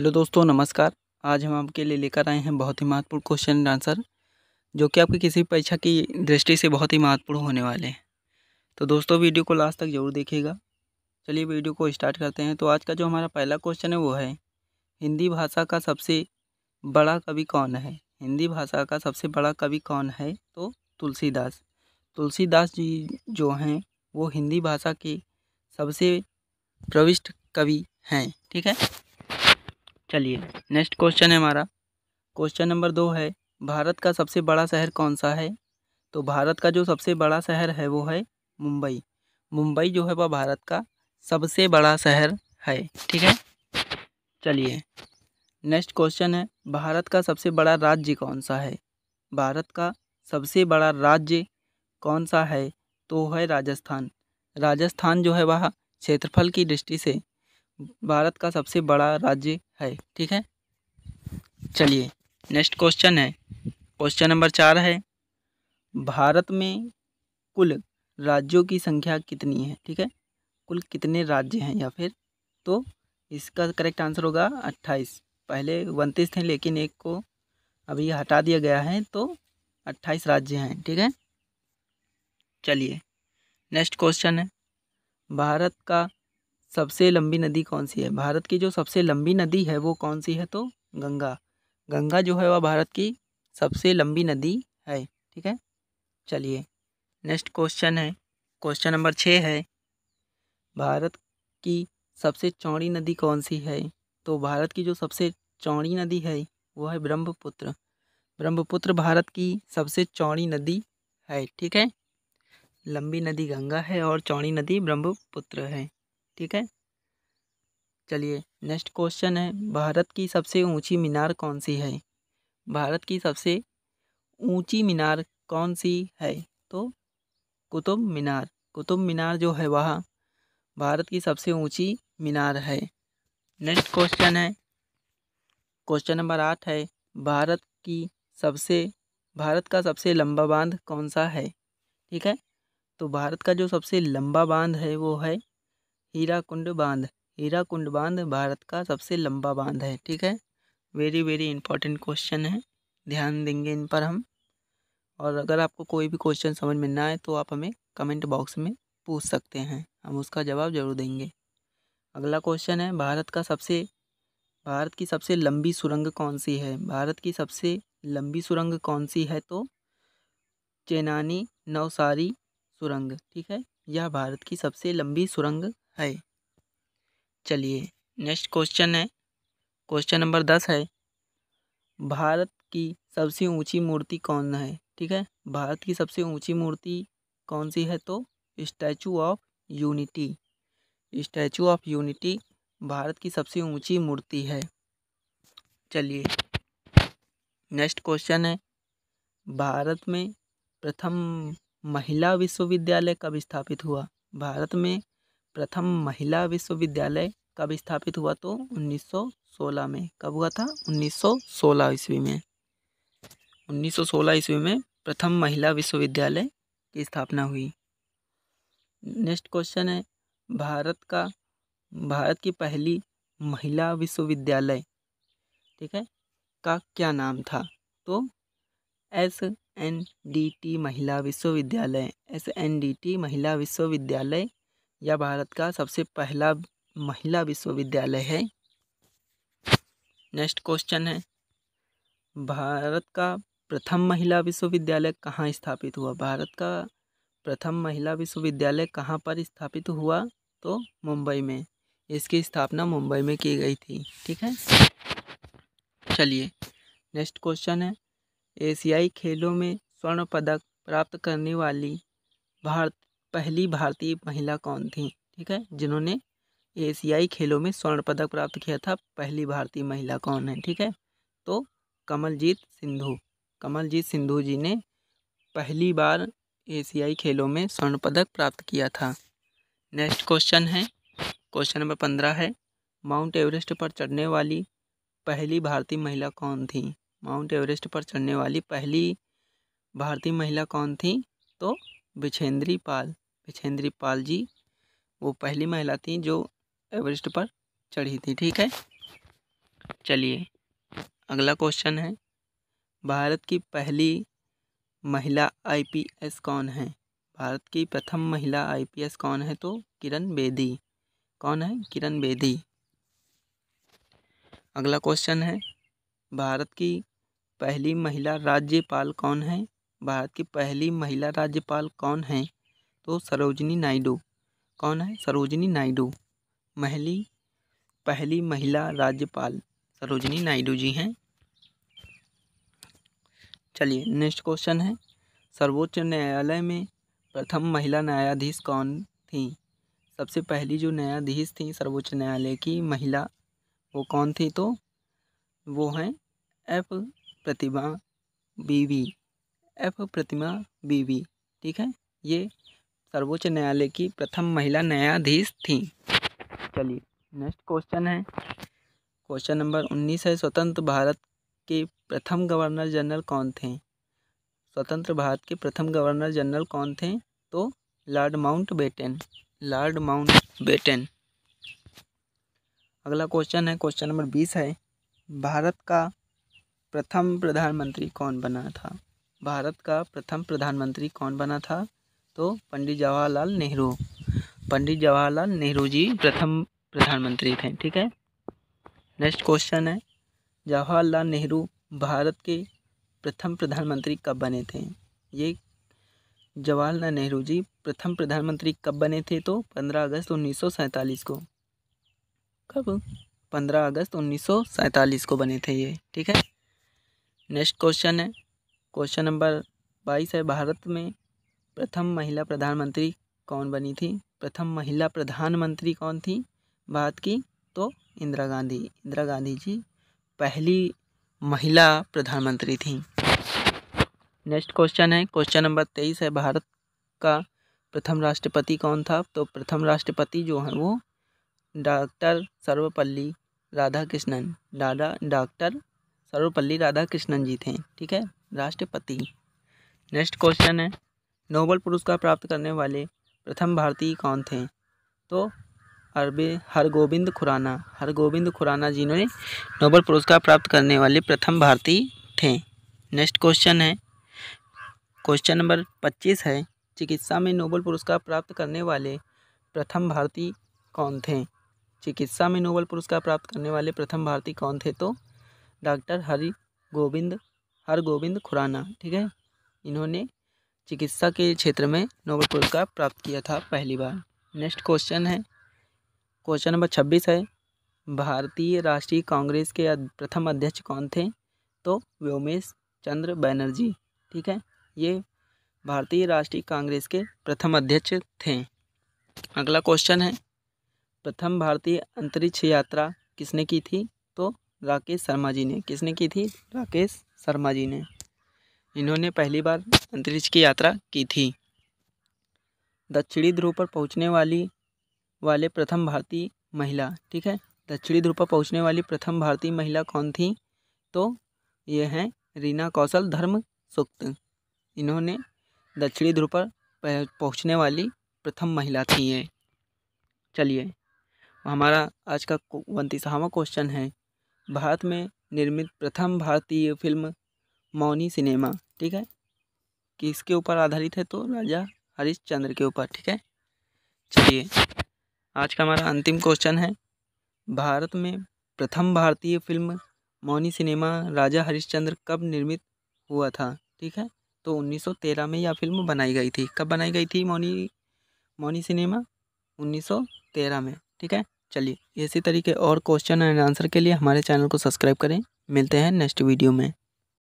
Hello दोस्तों, नमस्कार। आज हम आपके लिए लेकर आए हैं बहुत ही महत्वपूर्ण क्वेश्चन एंड आंसर, जो कि आपकी किसी परीक्षा की दृष्टि से बहुत ही महत्वपूर्ण होने वाले हैं। तो दोस्तों, वीडियो को लास्ट तक जरूर देखिएगा। चलिए वीडियो को स्टार्ट करते हैं। तो आज का जो हमारा पहला क्वेश्चन है वो है, हिंदी भाषा का सबसे बड़ा कवि कौन है? हिंदी भाषा का सबसे बड़ा कवि कौन है? तो तुलसीदास। तुलसीदास जी जो हैं वो हिंदी भाषा के सबसे प्रविष्ट कवि हैं। ठीक है, चलिए नेक्स्ट क्वेश्चन है हमारा। क्वेश्चन नंबर 2 है, भारत का सबसे बड़ा शहर कौन सा है? तो भारत का जो सबसे बड़ा शहर है वो है मुंबई। मुंबई जो है वह भारत का सबसे बड़ा शहर है। ठीक है, चलिए नेक्स्ट क्वेश्चन है, भारत का सबसे बड़ा राज्य कौन सा है? भारत का सबसे बड़ा राज्य कौन सा है? तो है राजस्थान। राजस्थान जो है वह क्षेत्रफल की दृष्टि से भारत का सबसे बड़ा राज्य है। ठीक है, चलिए नेक्स्ट क्वेश्चन है। क्वेश्चन नंबर 4 है, भारत में कुल राज्यों की संख्या कितनी है? ठीक है, कुल कितने राज्य हैं या फिर, तो इसका करेक्ट आंसर होगा 28। पहले 29 थे लेकिन एक को अभी हटा दिया गया है, तो 28 राज्य हैं। ठीक है, चलिए नेक्स्ट क्वेश्चन है, भारत का सबसे लंबी नदी कौन सी है? भारत की जो सबसे लंबी नदी है वो कौन सी है? तो गंगा। गंगा जो है वह भारत की सबसे लंबी नदी है। ठीक है, चलिए नेक्स्ट क्वेश्चन है। क्वेश्चन नंबर 6 है, भारत की सबसे चौड़ी नदी कौन सी है? तो भारत की जो सबसे चौड़ी नदी है वो है ब्रह्मपुत्र। ब्रह्मपुत्र भारत की सबसे चौड़ी नदी है। ठीक है, लंबी नदी गंगा है और चौड़ी नदी ब्रह्मपुत्र है। ठीक है, चलिए नेक्स्ट क्वेश्चन है, भारत की सबसे ऊंची मीनार कौन सी है? भारत की सबसे ऊंची मीनार कौन सी है? तो कुतुब मीनार। कुतुब मीनार जो है वह भारत की सबसे ऊंची मीनार है। नेक्स्ट क्वेश्चन है, क्वेश्चन नंबर 8 है, भारत का सबसे लंबा बांध कौन सा है? ठीक है, तो भारत का जो सबसे लंबा बांध है वो है हीराकुंड बांध। हीराकुंड बांध भारत का सबसे लंबा बांध है। ठीक है, वेरी वेरी इंपॉर्टेंट क्वेश्चन है, ध्यान देंगे इन पर हम। और अगर आपको कोई भी क्वेश्चन समझ में ना आए तो आप हमें कमेंट बॉक्स में पूछ सकते हैं, हम उसका जवाब जरूर देंगे। अगला क्वेश्चन है, भारत की सबसे लंबी सुरंग कौन सी है? भारत की सबसे लंबी सुरंग कौन सी है? तो चेनानी नवसारी सुरंग। ठीक है, यह भारत की सबसे लंबी सुरंग है। चलिए नेक्स्ट क्वेश्चन है। क्वेश्चन नंबर 10 है, भारत की सबसे ऊंची मूर्ति कौन है? ठीक है, भारत की सबसे ऊंची मूर्ति कौन सी है? तो statue of unity. Statue of unity Bharat की सबसे ऊंची मूर्ति है। चलिए नेक्स्ट क्वेश्चन है, भारत में प्रथम महिला विश्वविद्यालय कब स्थापित हुआ? भारत में प्रथम महिला विश्वविद्यालय कब स्थापित हुआ? तो 1916 में। कब हुआ था? 1916 ईस्वी में। 1916 ईस्वी में प्रथम महिला विश्वविद्यालय की स्थापना हुई। नेक्स्ट क्वेश्चन है, भारत की पहली महिला विश्वविद्यालय, ठीक है, का क्या नाम था? तो SNDT महिला विश्वविद्यालय। SNDT महिला विश्वविद्यालय यह भारत का सबसे पहला महिला विश्वविद्यालय है। नेक्स्ट क्वेश्चन है, भारत का प्रथम महिला विश्वविद्यालय कहाँ स्थापित हुआ? भारत का प्रथम महिला विश्वविद्यालय कहाँ पर स्थापित हुआ? तो मुंबई में। इसकी स्थापना मुंबई में की गई थी। ठीक है, चलिए नेक्स्ट क्वेश्चन है, एशियाई खेलों में स्वर्ण पदक प्राप्त करने वाली पहली भारतीय महिला कौन थी? ठीक है, जिन्होंने एशियाई खेलों में स्वर्ण पदक प्राप्त किया था, पहली भारतीय महिला कौन है? ठीक है, तो कमलजीत सिंधु। कमलजीत सिंधु जी ने पहली बार एशियाई खेलों में स्वर्ण पदक प्राप्त किया था। नेक्स्ट क्वेश्चन है, क्वेश्चन नंबर 15 है, माउंट एवरेस्ट पर चढ़ने वाली पहली भारतीय महिला कौन थी? माउंट एवरेस्ट पर चढ़ने वाली पहली भारतीय महिला कौन थी? तो बिछेंद्री पाल। बिछेंद्री पाल जी वो पहली महिला थी जो एवरेस्ट पर चढ़ी थी। ठीक है, चलिए अगला क्वेश्चन है, भारत की पहली महिला IPS कौन है? भारत की प्रथम महिला IPS कौन है? तो किरण बेदी। कौन है? किरण बेदी। अगला क्वेश्चन है, भारत की पहली महिला राज्यपाल कौन है? भारत की पहली महिला राज्यपाल कौन है? तो सरोजिनी नायडू। कौन है? सरोजिनी नायडू। पहली महिला राज्यपाल सरोजिनी नायडू जी हैं। चलिए नेक्स्ट क्वेश्चन है, सर्वोच्च न्यायालय में प्रथम महिला न्यायाधीश कौन थी? सबसे पहली जो न्यायाधीश थी सर्वोच्च न्यायालय की महिला, वो कौन थी? तो वो हैं F प्रतिमा बीवी। F प्रतिमा बीवी। ठीक है, ये सर्वोच्च न्यायालय की प्रथम महिला न्यायाधीश थी। चलिए नेक्स्ट क्वेश्चन है, क्वेश्चन नंबर 19 है, स्वतंत्र भारत के प्रथम गवर्नर जनरल कौन थे? स्वतंत्र भारत के प्रथम गवर्नर जनरल कौन थे? तो लॉर्ड माउंटबेटन। Lord Mountbatten. अगला क्वेश्चन है, क्वेश्चन नंबर 20 है, भारत का प्रथम प्रधानमंत्री कौन बना था? भारत का प्रथम प्रधानमंत्री कौन बना था? तो पंडित जवाहरलाल नेहरू। पंडित जवाहरलाल नेहरू जी प्रथम प्रधानमंत्री थे। ठीक है, नेक्स्ट क्वेश्चन है, जवाहरलाल नेहरू भारत के प्रथम प्रधानमंत्री कब बने थे? ये जवाहरलाल नेहरू जी प्रथम प्रधानमंत्री कब बने थे? तो 15 अगस्त 1947 को। कब? 15 अगस्त 1947 को बने थे ये। ठीक है, नेक्स्ट क्वेश्चन है, क्वेश्चन नंबर 22 है, भारत में प्रथम महिला प्रधानमंत्री कौन बनी थी? प्रथम महिला प्रधानमंत्री कौन थी भारत की? तो इंदिरा गांधी। इंदिरा गांधी जी पहली महिला प्रधानमंत्री थी। नेक्स्ट क्वेश्चन है, क्वेश्चन नंबर 23 है, भारत का प्रथम राष्ट्रपति कौन था? तो प्रथम राष्ट्रपति जो है वो डॉक्टर सर्वपल्ली राधाकृष्णन। डॉक्टर सर्वपल्ली राधाकृष्णन जी थे। ठीक है, राष्ट्रपति। नेक्स्ट क्वेश्चन है, नोबेल पुरस्कार प्राप्त करने वाले प्रथम भारतीय कौन थे? तो हरगोविंद खुराना। हरगोविंद खुराना जी ने नोबेल पुरस्कार प्राप्त करने वाले प्रथम भारतीय थे। नेक्स्ट क्वेश्चन है, क्वेश्चन नंबर 25 है, चिकित्सा में नोबेल पुरस्कार प्राप्त करने वाले प्रथम भारतीय कौन थे? चिकित्सा में नोबेल पुरस्कार प्राप्त करने वाले प्रथम भारतीय कौन थे? तो डॉक्टर हरगोविंद खुराना। ठीक है, इन्होंने चिकित्सा के क्षेत्र में नोबेल पुरस्कार प्राप्त किया था पहली बार। नेक्स्ट क्वेश्चन है, क्वेश्चन नंबर 26 है, भारतीय राष्ट्रीय कांग्रेस के प्रथम अध्यक्ष कौन थे? तो व्योमेश चंद्र बनर्जी। ठीक है, ये भारतीय राष्ट्रीय कांग्रेस के प्रथम अध्यक्ष थे। अगला क्वेश्चन है, प्रथम भारतीय अंतरिक्ष यात्रा किसने की थी? तो राकेश शर्मा जी ने। किसने की थी? राकेश शर्मा जी ने। इन्होंने पहली बार अंतरिक्ष की यात्रा की थी। दक्षिणी ध्रुव पर पहुंचने वाले प्रथम भारतीय महिला। ठीक है, दक्षिणी ध्रुव पर पहुंचने वाली प्रथम भारतीय महिला कौन थी? तो ये हैं रीना कौशल धर्मसुक्त। इन्होंने दक्षिणी ध्रुव पर पहुंचने वाली प्रथम महिला थी ये। चलिए हमारा आज का 29वां क्वेश्चन है, भारत में निर्मित प्रथम भारतीय फिल्म मौनी सिनेमा। ठीक है, किसके ऊपर आधारित है? तो राजा हरिश्चंद्र के ऊपर। ठीक है, चलिए आज का हमारा अंतिम क्वेश्चन है, भारत में प्रथम भारतीय फिल्म मौनी सिनेमा राजा हरिश्चंद्र कब निर्मित हुआ था? ठीक है, तो 1913 में यह फिल्म बनाई गई थी। कब बनाई गई थी मौनी सिनेमा? 1913 में। ठीक है, चलिए इसी तरीके और क्वेश्चन एंड आंसर के लिए हमारे चैनल को सब्सक्राइब करें। मिलते हैं नेक्स्ट वीडियो में।